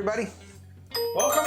everybody. Welcome.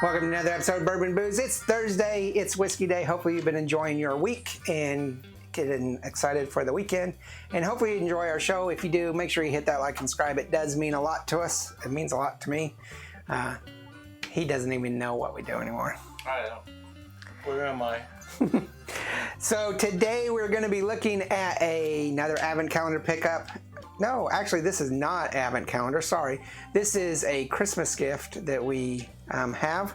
Welcome to another episode of Bourbon Booze. It's Thursday. It's Whiskey Day. Hopefully you've been enjoying your week and getting excited for the weekend. And hopefully you enjoy our show. If you do, make sure you hit that like and subscribe. It does mean a lot to us. It means a lot to me. He doesn't even know what we do anymore. I know. Where am I? So today we're going to be looking at another Advent calendar pickup. No, actually this is not Advent calendar, sorry. This is a Christmas gift that we have.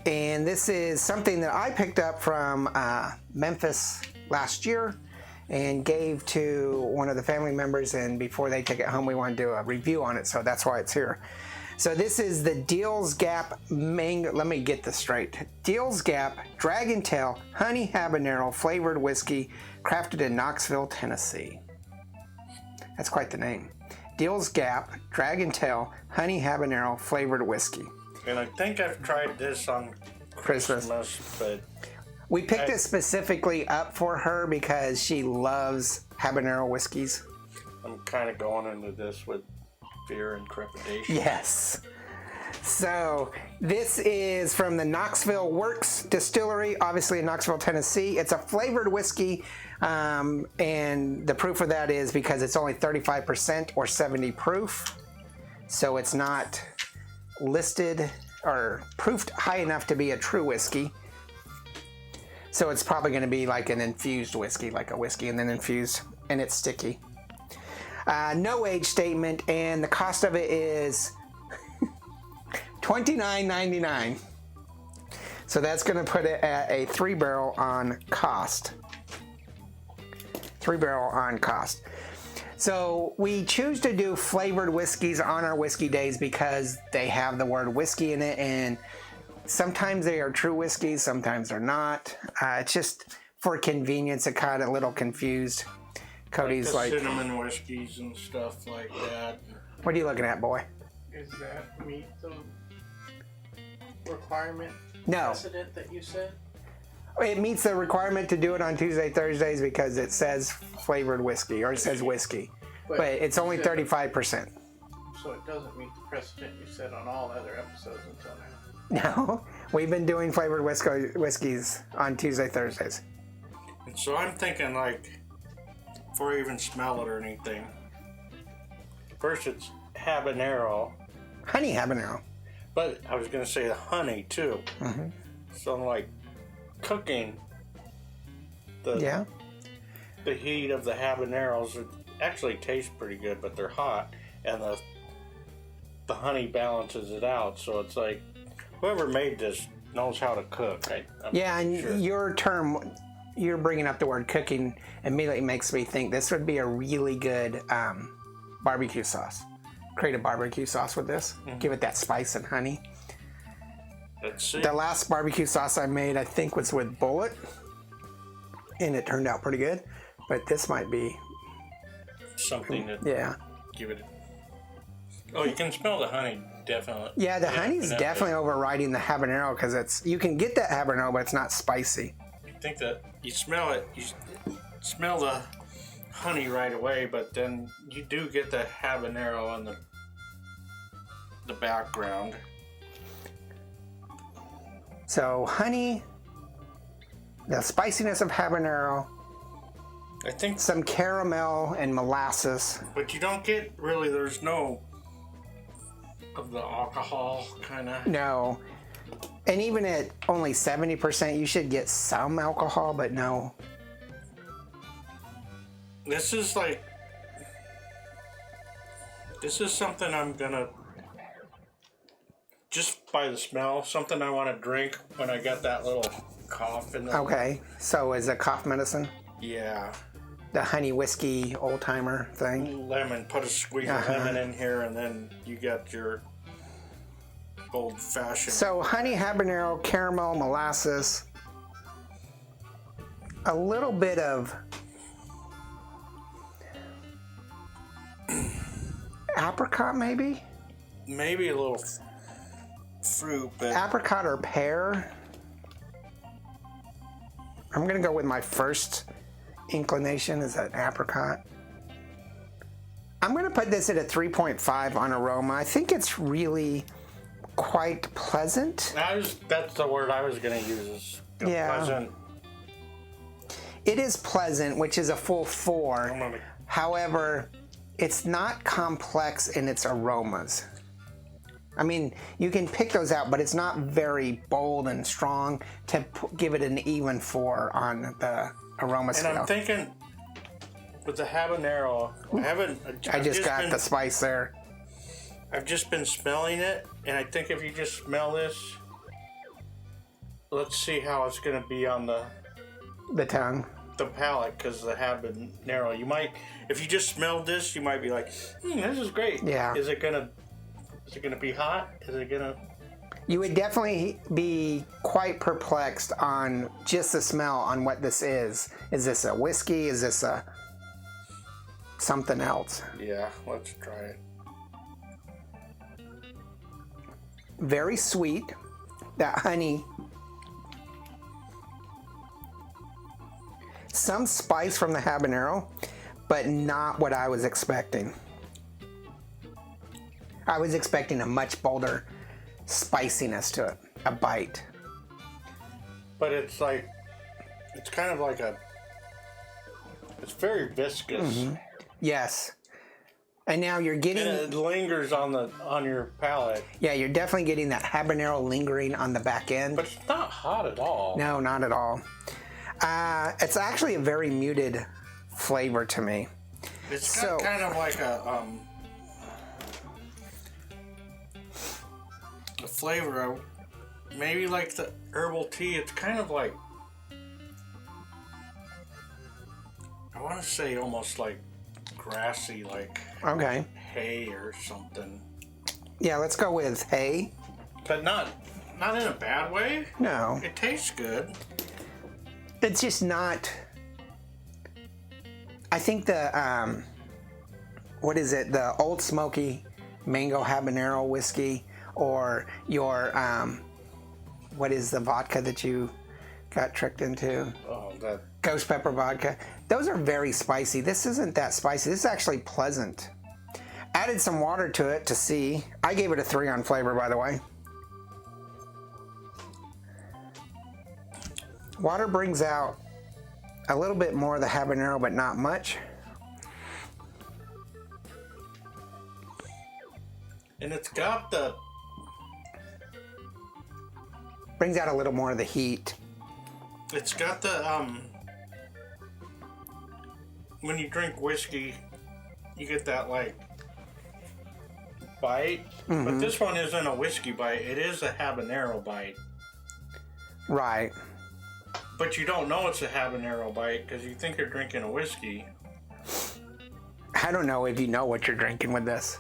And this is something that I picked up from Memphis last year and gave to one of the family members, and before they take it home we want to do a review on it, so that's why it's here. So this is the Deals Gap Mango, let me get this straight. Deals Gap Dragon Tail Honey Habanero Flavored Whiskey, crafted in Knoxville, Tennessee. That's quite the name. Deals Gap Dragon Tail Honey Habanero Flavored Whiskey. And I think I've tried this on Christmas, but we picked it specifically up for her because she loves habanero whiskeys. I'm kind of going into this with fear and trepidation. Yes. So this is from the Knoxville Works Distillery, obviously in Knoxville, Tennessee. It's a flavored whiskey, and the proof of that is because it's only 35% or 70 proof. So it's not listed or proofed high enough to be a true whiskey. So it's probably going to be like an infused whiskey, like a whiskey and then infused, and it's sticky. No age statement, and the cost of it is $29.99. So that's going to put it at a 3-barrel on cost. 3-barrel on cost. So we choose to do flavored whiskeys on our whiskey days because they have the word whiskey in it, and sometimes they are true whiskeys, sometimes they're not. It's just for convenience, it kind of a little confused. Cody's like cinnamon whiskeys and stuff like that. What are you looking at, boy? Is that meet the requirement? No. Precedent that you said? It meets the requirement to do it on Tuesday, Thursdays because it says flavored whiskey, or it says whiskey. But it's only 35%. So it doesn't meet the precedent you said on all other episodes until now. No. We've been doing flavored whiskeys on Tuesday, Thursdays. And so I'm thinking, like, before I even smell it or anything, first it's habanero. Honey habanero. But I was going to say the honey, too. Mm-hmm. So I'm like cooking the heat of the habaneros. It actually tastes pretty good, but they're hot, and the honey balances it out. So it's like whoever made this knows how to cook. I'm sure. Your term, you're bringing up the word cooking, immediately makes me think this would be a really good barbecue sauce. Create a barbecue sauce with this. Mm-hmm. Give it that spice and honey. Let's see. The last barbecue sauce I made, I think, was with Bullet, and it turned out pretty good. But this might be something to give it. Oh, you can smell the honey, definitely. Yeah, the honey's definitely overriding the habanero because you can get that habanero, but it's not spicy. You think that you smell it, you smell the honey right away, but then you do get the habanero on the background. So honey, the spiciness of habanero, I think some caramel and molasses. But you don't get really, there's no of the alcohol kind of. No. And even at only 70%, you should get some alcohol, but no. This is something I'm gonna, just by the smell, something I want to drink when I got that little cough in the. Okay, so is it cough medicine? Yeah. The honey whiskey old timer thing. Lemon, put a squeeze of lemon in here, and then you got your old fashioned. So honey habanero, caramel, molasses, a little bit of apricot, maybe a little fruit, but apricot or pear. I'm gonna go with my first inclination is that apricot. I'm going to put this at a 3.5 on aroma. I think it's really quite pleasant. That's the word I was going to use. Is pleasant. It is pleasant, which is a full 4. However, it's not complex in its aromas. I mean, you can pick those out, but it's not very bold and strong to give it an even 4 on the aroma scale. And I'm thinking, with the habanero, I just got the spice there. I've just been smelling it, and I think if you just smell this, let's see how it's going to be on the tongue, the palate, because the habanero, you might, if you just smelled this, you might be like, this is great. Yeah. Is it gonna be hot? Is it gonna? You would definitely be quite perplexed on just the smell on what this is. Is this a whiskey? Is this a something else? Yeah, let's try it. Very sweet. That honey. Some spice from the habanero, but not what I was expecting. I was expecting a much bolder spiciness to it, a bite. But it's like, it's kind of like it's very viscous. Mm-hmm. Yes. And now you're getting... And it lingers on your palate. Yeah, you're definitely getting that habanero lingering on the back end. But it's not hot at all. No, not at all. It's actually a very muted flavor to me. It's got kind of like a flavor of maybe like the herbal tea. It's kind of like, I want to say almost like grassy, like hay or something. Yeah, let's go with hay. But not in a bad way. No. It tastes good. It's just not... I think the, what is it? The Old Smoky Mango Habanero Whiskey, or your, what is the vodka that you got tricked into? Oh, that... Ghost Pepper Vodka. Those are very spicy. This isn't that spicy. This is actually pleasant. Added some water to it to see. I gave it a 3 on flavor, by the way. Water brings out a little bit more of the habanero, but not much. And it's got the... Brings out a little more of the heat. It's got the, when you drink whiskey, you get that, like, bite. Mm-hmm. But this one isn't a whiskey bite. It is a habanero bite. Right. But you don't know it's a habanero bite because you think you're drinking a whiskey. I don't know if you know what you're drinking with this.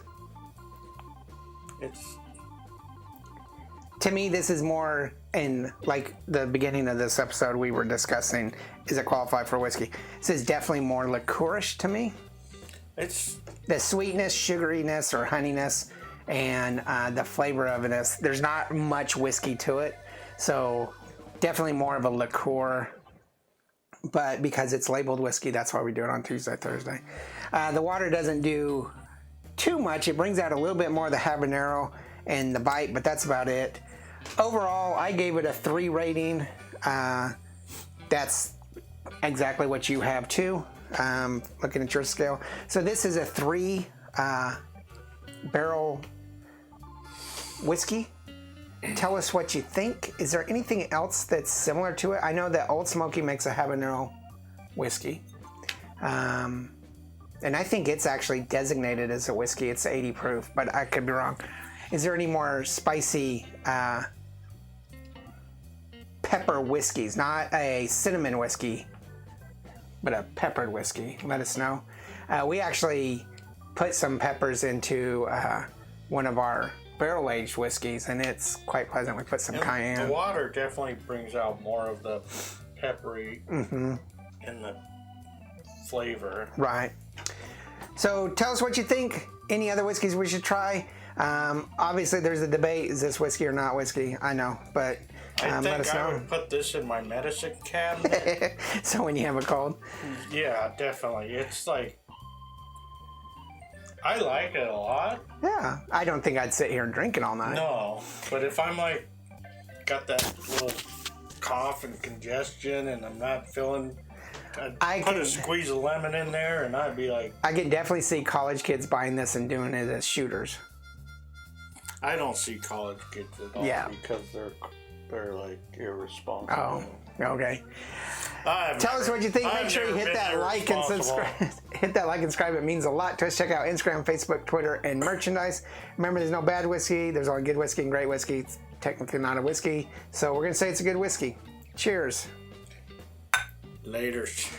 To me, this is more in, like the beginning of this episode we were discussing, is it qualify for whiskey? This is definitely more liquorish to me. It's the sweetness, sugariness, or honeyness, and the flavor of this. There's not much whiskey to it, so definitely more of a liqueur. But because it's labeled whiskey, that's why we do it on Tuesday, Thursday. The water doesn't do too much. It brings out a little bit more of the habanero and the bite, but that's about it. Overall, I gave it a 3 rating. That's exactly what you have too, looking at your scale. So this is a 3 barrel whiskey. Tell us what you think. Is there anything else that's similar to it? I know that Old Smoky makes a habanero whiskey. And I think it's actually designated as a whiskey. It's 80 proof, but I could be wrong. Is there any more spicy pepper whiskeys? Not a cinnamon whiskey, but a peppered whiskey. Let us know. We actually put some peppers into one of our barrel-aged whiskeys, and it's quite pleasant. We put some cayenne. The water definitely brings out more of the peppery and the flavor. Right. So tell us what you think. Any other whiskeys we should try? Obviously, there's a debate: is this whiskey or not whiskey? I know, but let us know. I would put this in my medicine cabinet. So when you have a cold. Yeah, definitely. It's like, I like it a lot. Yeah, I don't think I'd sit here and drink it all night. No, but if I'm like got that little cough and congestion and I'm not feeling, I'd put a squeeze of lemon in there and I'd be like... I can definitely see college kids buying this and doing it as shooters. I don't see college kids at all because they're like irresponsible. Oh, okay. Tell us what you think. Make sure you hit that like and subscribe. Hit that like and subscribe. It means a lot to us. Check out Instagram, Facebook, Twitter, and merchandise. Remember, there's no bad whiskey. There's only good whiskey and great whiskey. It's technically not a whiskey, so we're gonna say it's a good whiskey. Cheers. Laters.